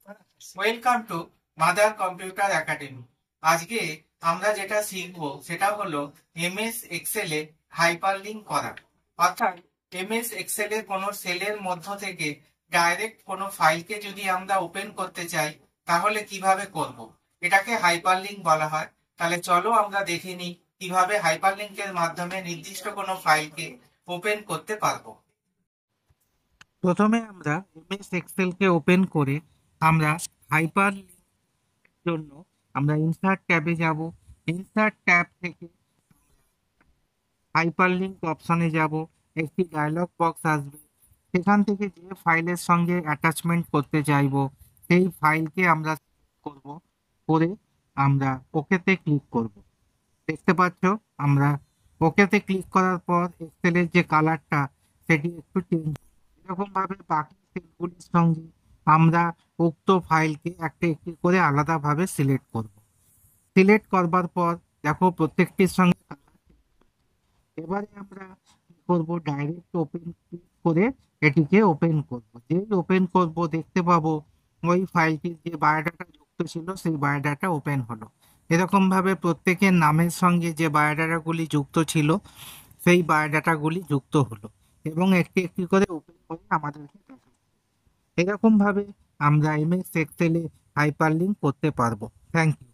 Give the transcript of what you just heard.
Welcome to mother computer academy. আজকে আমরা যেটা শিখবো সেটা হলো এমএস এক্সেলে হাইপারলিংক করা। অর্থাৎ এমএস এক্সেলে কোনো সেলের মধ্য থেকে ডাইরেক্ট কোনো ফাইলকে যদি আমরা ওপেন করতে চাই তাহলে কিভাবে করব। এটাকে হাইপারলিংক বলা হয়। তাহলে চলো আমরা দেখে নিই কিভাবে হাইপারলিংকের মাধ্যমে নির্দিষ্ট কোনো ফাইলকে ওপেন করতে পারবো। প্রথমে আমরা এমএস এক্সেলকে ওপেন করে আমরা হাইপার জন্য আমরা ইনসার্ট ট্যাবে যাব। ইনসার্ট ট্যাব থেকে হাইপারলিংক অপশনে যাব। একটি ডায়লগ বক্স আসবে, সেখান থেকে যে ফাইলের সঙ্গে অ্যাটাচমেন্ট করতে চাইব সেই ফাইলকে আমরা করব, করে আমরা ওকেতে ক্লিক করব। দেখতে পাচ্ছ, আমরা ওকেতে ক্লিক করার পর এক্সেলের যে কালারটা সেটি একটু চেঞ্জ। এরকম ভাবে বাকি সেলগুলির সঙ্গে আমরা উক্ত ফাইলকে একটা একটি করে আলাদাভাবে সিলেক্ট করব। সিলেক্ট করবার পর দেখো প্রত্যেকটির সঙ্গে এবারে আমরা কি করব, ডাইরেক্ট ওপেন ক্লিক করে এটিকে ওপেন করব। যেই ওপেন করব দেখতে পাবো ওই ফাইলটির যে বায়োডাটা যুক্ত ছিল সেই বায়োডাটা ওপেন হলো। এরকম ভাবে প্রত্যেকের নামের সঙ্গে যে বায়োডাটাগুলি যুক্ত ছিল সেই বায়োডাটাগুলি যুক্ত হলো এবং একটি একটি করে ওপেন করে আমাদেরকে দেখাচ্ছে। এরকম ভাবে আমরা এমএস এক্সেলে হাইপারলিংক করতে পারবো। Thank you.